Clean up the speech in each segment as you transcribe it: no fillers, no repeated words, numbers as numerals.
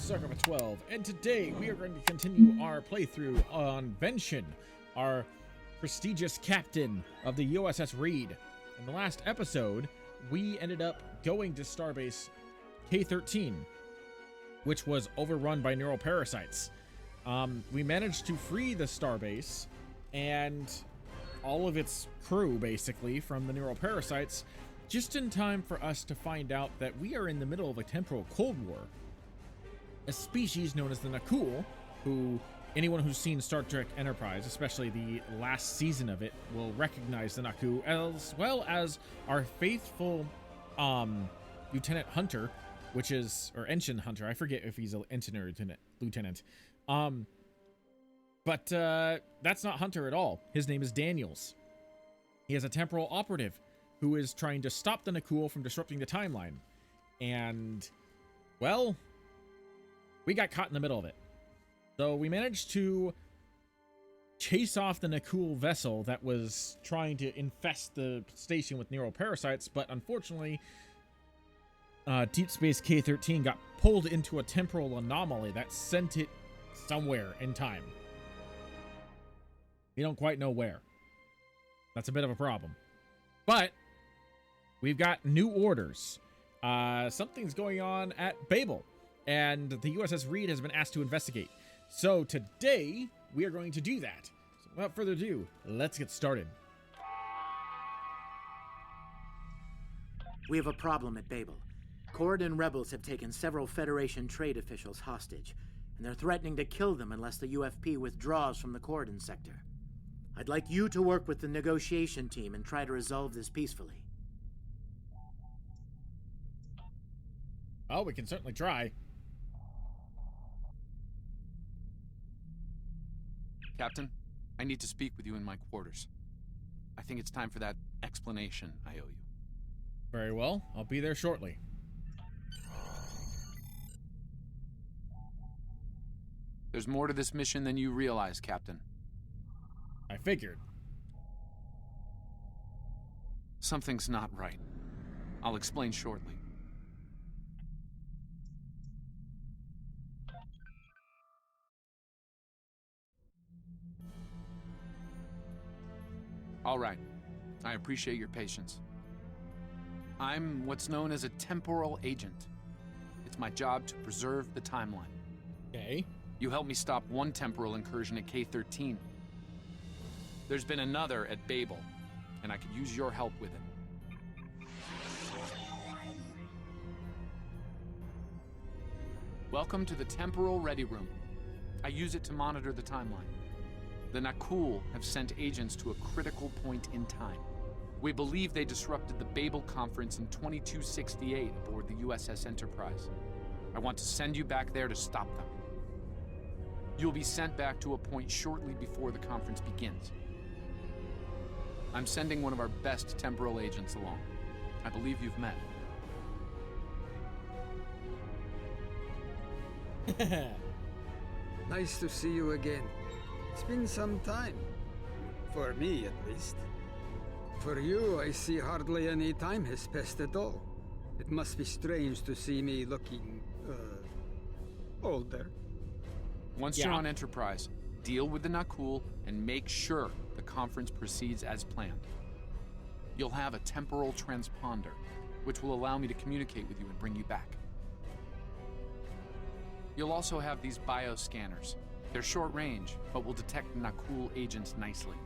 Sucker for 12, and today we are going to continue our playthrough on Ven'shin, our prestigious captain of the USS Reed. In the last episode, we ended up going to Starbase K-13, which was overrun by neural parasites. We managed to free the Starbase and all of its crew, basically, from the neural parasites, just in time for us to find out that we are in the middle of a Temporal Cold War. A species known as the Nakul, who anyone who's seen Star Trek Enterprise, especially the last season of it, will recognize the Nakul, as well as our faithful Lieutenant Hunter, which is, or Ensign Hunter. I forget if he's an ensign or lieutenant. But that's not Hunter at all. His name is Daniels. He is a temporal operative who is trying to stop the Nakul from disrupting the timeline. And, well, we got caught in the middle of it. So we managed to chase off the Nakul vessel that was trying to infest the station with neural parasites, but unfortunately, Deep Space K-13 got pulled into a temporal anomaly that sent it somewhere in time. We don't quite know where. That's a bit of a problem. But we've got new orders. Something's going on at Babel, and the USS Reed has been asked to investigate. So today, we are going to do that. So without further ado, let's get started. We have a problem at Babel. Cord and rebels have taken several Federation trade officials hostage, and they're threatening to kill them unless the UFP withdraws from the Corden sector. I'd like you to work with the negotiation team and try to resolve this peacefully. Oh, we can certainly try. Captain, I need to speak with you in my quarters. I think it's time for that explanation I owe you. Very well. I'll be there shortly. There's more to this mission than you realize, Captain. I figured. Something's not right. I'll explain shortly. All right. I appreciate your patience. I'm what's known as a temporal agent. It's my job to preserve the timeline. Okay. You helped me stop one temporal incursion at K-13. There's been another at Babel, and I could use your help with it. Welcome to the Temporal Ready Room. I use it to monitor the timeline. The Nakul have sent agents to a critical point in time. We believe they disrupted the Babel conference in 2268 aboard the USS Enterprise. I want to send you back there to stop them. You'll be sent back to a point shortly before the conference begins. I'm sending one of our best temporal agents along. I believe you've met. Nice to see you again. It's been some time. For me, at least. For you, I see hardly any time has passed at all. It must be strange to see me looking, older. Once you're on Enterprise, deal with the Nakul and make sure the conference proceeds as planned. You'll have a temporal transponder, which will allow me to communicate with you and bring you back. You'll also have these bioscanners. They're short range, but will detect Nakul agents nicely.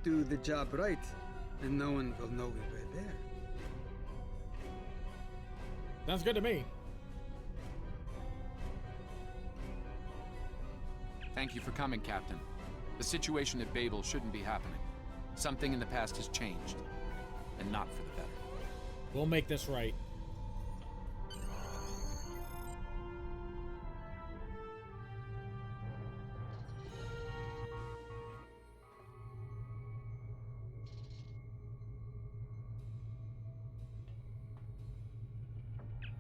Do the job right, and no one will know we were there. Sounds good to me. Thank you for coming, Captain. The situation at Babel shouldn't be happening. Something in the past has changed, and not for the better. We'll make this right.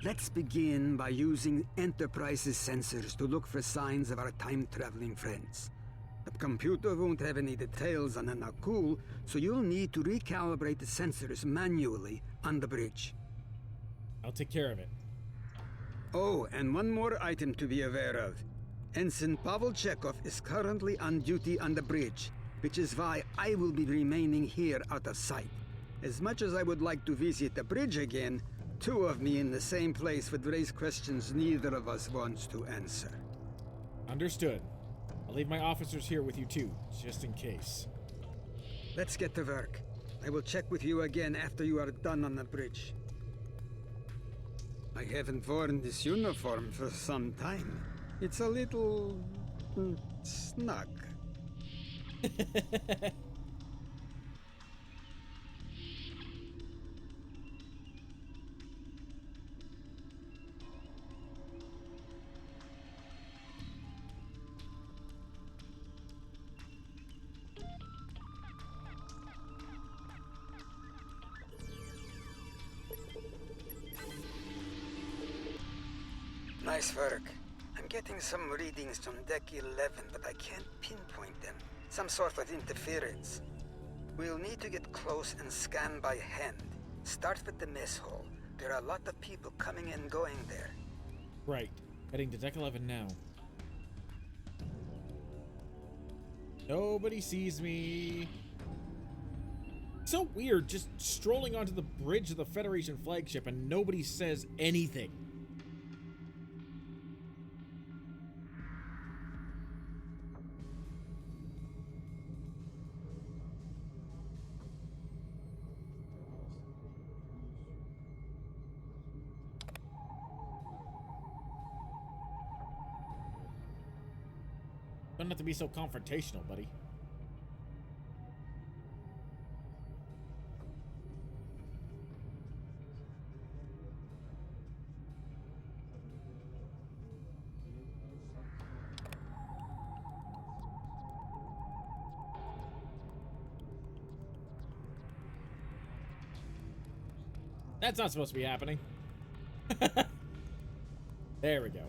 Let's begin by using Enterprise's sensors to look for signs of our time-traveling friends. The computer won't have any details on the Nakul, so you'll need to recalibrate the sensors manually on the bridge. I'll take care of it. Oh, and one more item to be aware of. Ensign Pavel Chekhov is currently on duty on the bridge, which is why I will be remaining here out of sight. As much as I would like to visit the bridge again, two of me in the same place would raise questions neither of us wants to answer. Understood. I'll leave my officers here with you too, just in case. Let's get to work. I will check with you again after you are done on the bridge. I haven't worn this uniform for some time. It's a little... snug. Nice work. I'm getting some readings from Deck 11, but I can't pinpoint them. Some sort of interference. We'll need to get close and scan by hand. Start with the mess hall. There are a lot of people coming and going there. Right. Heading to Deck 11 now. Nobody sees me. So weird, just strolling onto the bridge of the Federation flagship and nobody says anything. Don't have to be so confrontational, buddy. That's not supposed to be happening. There we go.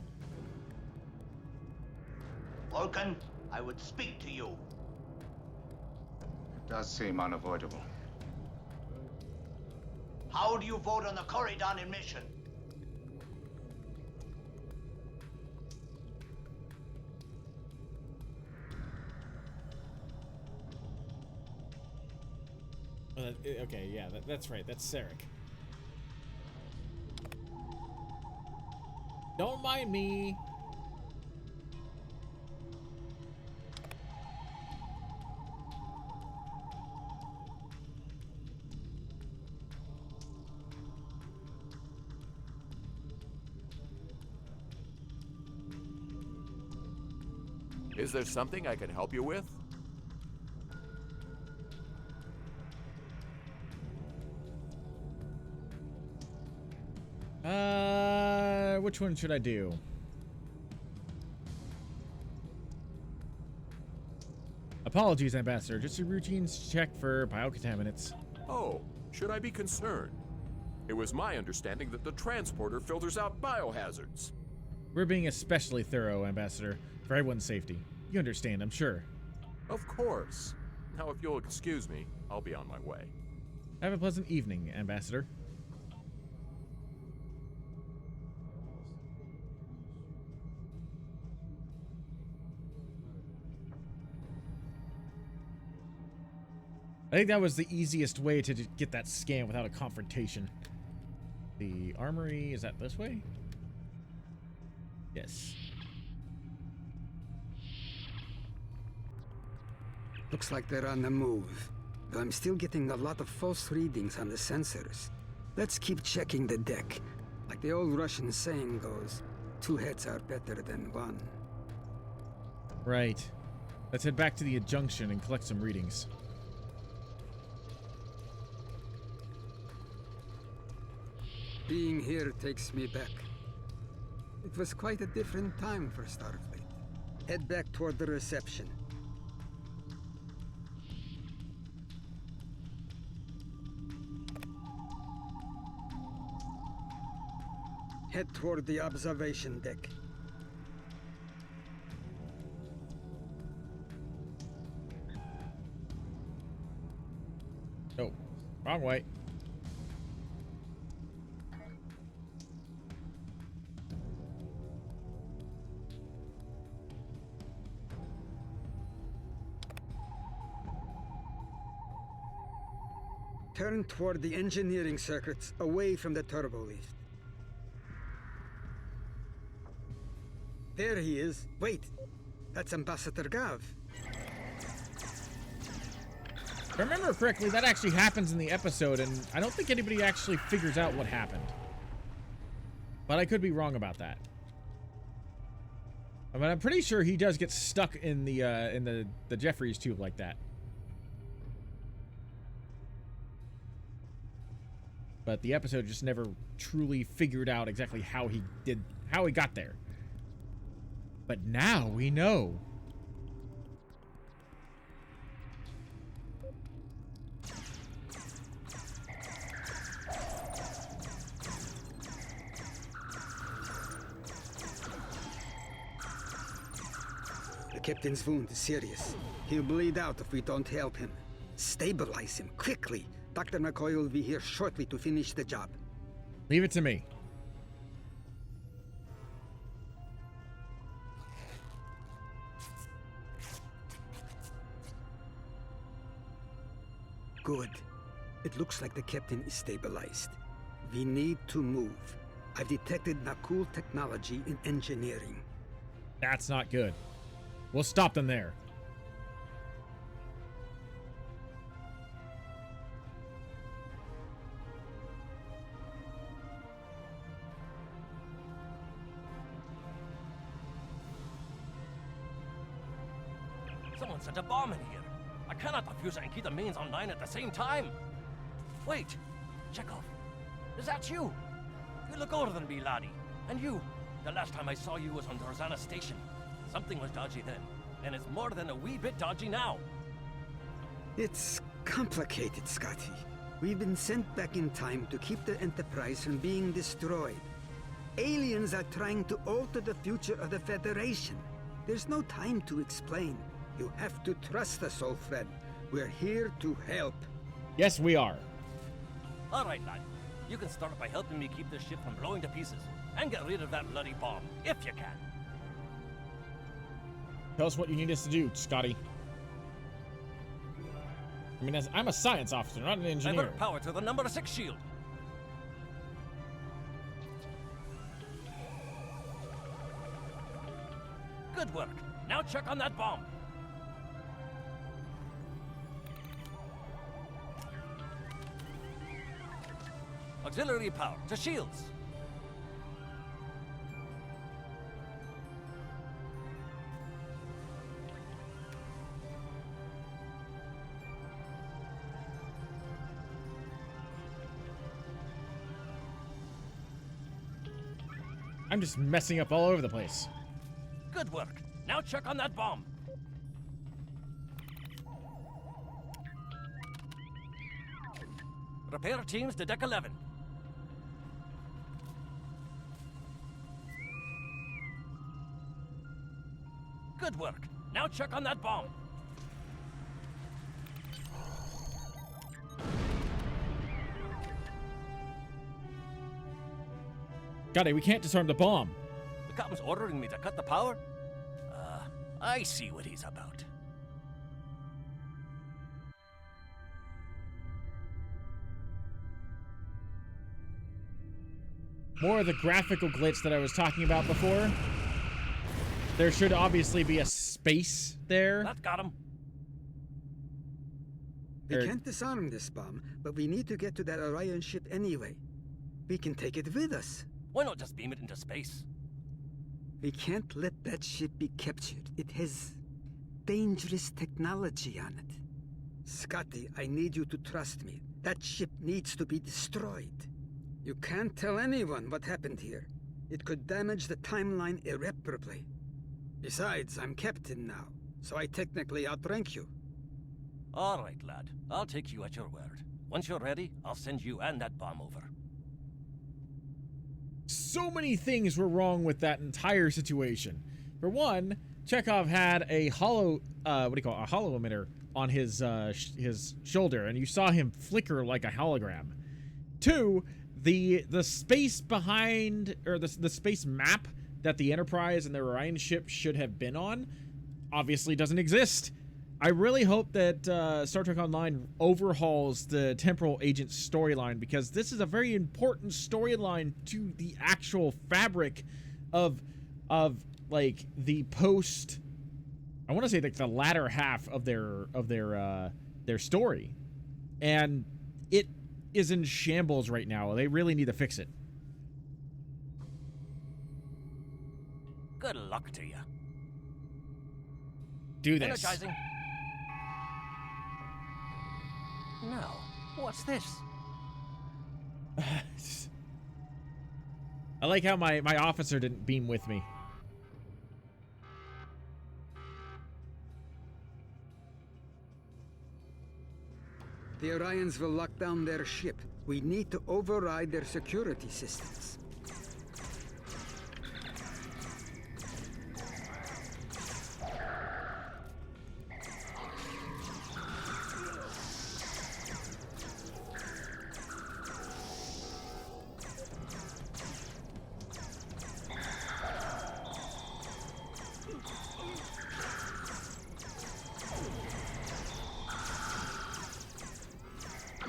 Vulcan, I would speak to you. It does seem unavoidable. How do you vote on the Corridon mission? Okay, yeah, that's right. That's Sarek. Don't mind me. Is there something I can help you with? Which one should I do? Apologies, Ambassador. Just a routine check for biocontaminants. Oh, should I be concerned? It was my understanding that the transporter filters out biohazards. We're being especially thorough, Ambassador, for everyone's safety. You understand, I'm sure. Of course. Now, if you'll excuse me, I'll be on my way. Have a pleasant evening, Ambassador. I think that was the easiest way to get that scan without a confrontation. The armory, is that this way? Yes. Looks like they're on the move. Though I'm still getting a lot of false readings on the sensors. Let's keep checking the deck. Like the old Russian saying goes, two heads are better than one. Right. Let's head back to the junction and collect some readings. Being here takes me back. It was quite a different time for Starfleet. Head back toward the reception. Head toward the observation deck. Oh, wrong way. Turn toward the engineering circuits, away from the turbo lift. There he is. Wait, that's Ambassador Gav. If I remember correctly, that actually happens in the episode, and I don't think anybody actually figures out what happened. But I could be wrong about that. I mean, I'm pretty sure he does get stuck in the Jeffries tube like that. But the episode just never truly figured out exactly how he got there. But now we know. The captain's wound is serious. He'll bleed out if we don't help him. Stabilize him, quickly. Dr. McCoy will be here shortly to finish the job. Leave it to me. Good. It looks like the captain is stabilized. We need to move. I've detected Nakul technology in engineering. That's not good. We'll stop them there. Someone set a bomb in here. I cannot defuse it and keep the mains online at the same time. Wait, Chekhov, is that you? You look older than me, laddie. And you, the last time I saw you was on Dorzana Station. Something was dodgy then, and it's more than a wee bit dodgy now. It's complicated, Scotty. We've been sent back in time to keep the Enterprise from being destroyed. Aliens are trying to alter the future of the Federation. There's no time to explain. You have to trust us, old friend. We're here to help. Yes, we are. All right, lad. You can start by helping me keep this ship from blowing to pieces, and get rid of that bloody bomb, if you can. Tell us what you need us to do, Scotty. I mean, I'm a science officer, not an engineer. Divert power to the number 6 shield. Good work. Now check on that bomb. Auxiliary power to shields. I'm just messing up all over the place. Good work. Now check on that bomb. Repair teams to Deck 11. Good work. Now check on that bomb. Scotty, we can't disarm the bomb. The captain's ordering me to cut the power? I see what he's about. More of the graphical glitch that I was talking about before. There should obviously be a space there. That got him. We can't disarm this bomb, but we need to get to that Orion ship anyway. We can take it with us. Why not just beam it into space? We can't let that ship be captured. It has dangerous technology on it. Scotty, I need you to trust me. That ship needs to be destroyed. You can't tell anyone what happened here. It could damage the timeline irreparably. Besides, I'm captain now, so I technically outrank you. All right, lad. I'll take you at your word. Once you're ready, I'll send you and that bomb over. So many things were wrong with that entire situation. For one, Chekhov had a hollow, a hollow emitter on his shoulder, and you saw him flicker like a hologram. Two, the space behind, or the space map that the Enterprise and the Orion ship should have been on, obviously doesn't exist. I really hope that Star Trek Online overhauls the Temporal Agent storyline, because this is a very important storyline to the actual fabric of like the post. I want to say like the latter half of their story, and it is in shambles right now. They really need to fix it. Good luck to you. Do this. Energizing. Now, what's this? I like how my officer didn't beam with me. The Orions will lock down their ship. We need to override their security systems.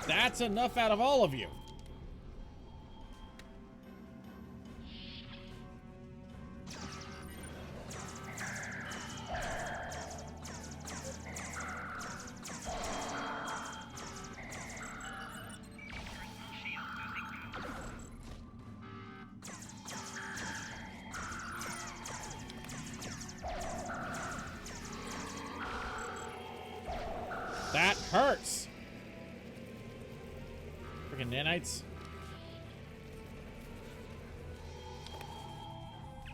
That's enough out of all of you. That hurts. Freaking nanites.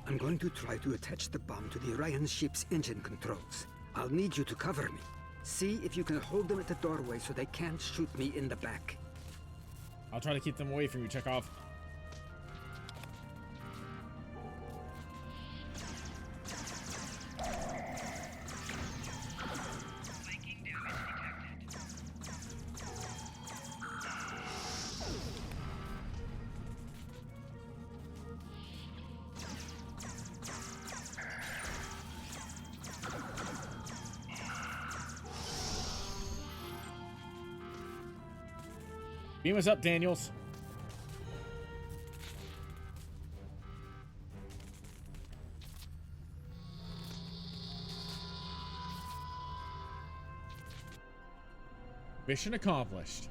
I'm going to try to attach the bomb to the Orion ship's engine controls. I'll need you to cover me. See if you can hold them at the doorway so they can't shoot me in the back. I'll try to keep them away from you, Chekhov. Beam us up, Daniels. Mission accomplished.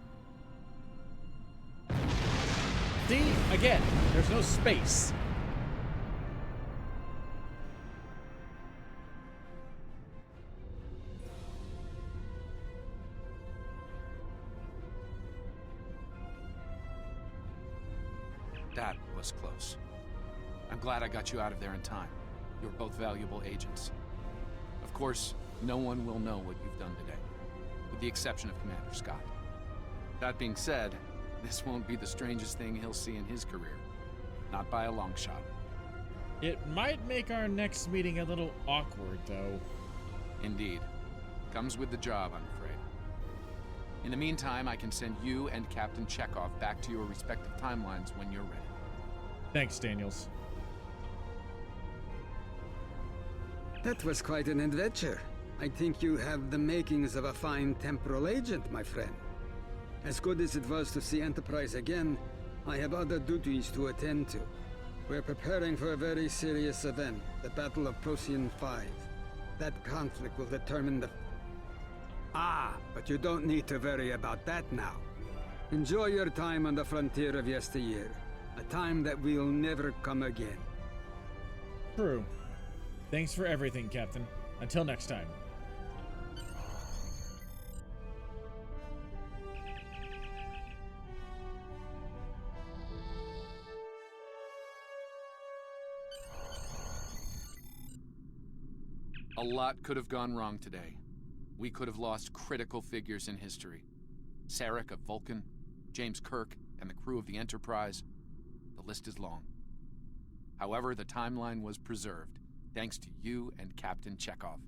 See, again, there's no space. That was close. I'm glad I got you out of there in time. You're both valuable agents. Of course, no one will know what you've done today, with the exception of Commander Scott. That being said, this won't be the strangest thing he'll see in his career. Not by a long shot. It might make our next meeting a little awkward, though. Indeed. Comes with the job, I'm afraid. In the meantime, I can send you and Captain Chekhov back to your respective timelines when you're ready. Thanks, Daniels. That was quite an adventure. I think you have the makings of a fine temporal agent, my friend. As good as it was to see Enterprise again, I have other duties to attend to. We're preparing for a very serious event, the Battle of Procyon 5. That conflict will determine the... Ah, but you don't need to worry about that now. Enjoy your time on the frontier of yesteryear, a time that will never come again. True. Thanks for everything, Captain. Until next time. A lot could have gone wrong today. We could have lost critical figures in history. Sarek of Vulcan, James Kirk, and the crew of the Enterprise. The list is long. However, the timeline was preserved, thanks to you and Captain Chekhov.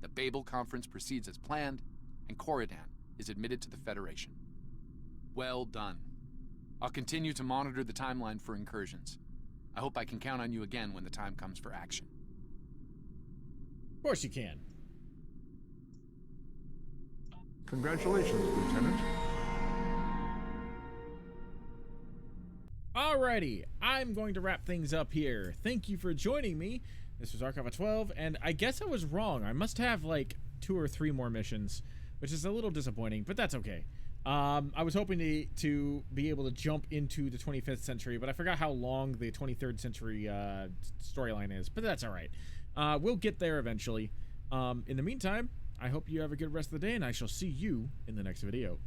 The Babel conference proceeds as planned, and Corridan is admitted to the Federation. Well done. I'll continue to monitor the timeline for incursions. I hope I can count on you again when the time comes for action. Of course you can. Congratulations, Lieutenant. Alrighty, I'm going to wrap things up here. Thank you for joining me. This was Archive of 12, and I guess I was wrong. I must have like 2 or 3 more missions, which is a little disappointing, but that's okay. I was hoping to be able to jump into the 25th century, but I forgot how long the 23rd century storyline is, but that's all right. We'll get there eventually. In the meantime, I hope you have a good rest of the day, and I shall see you in the next video.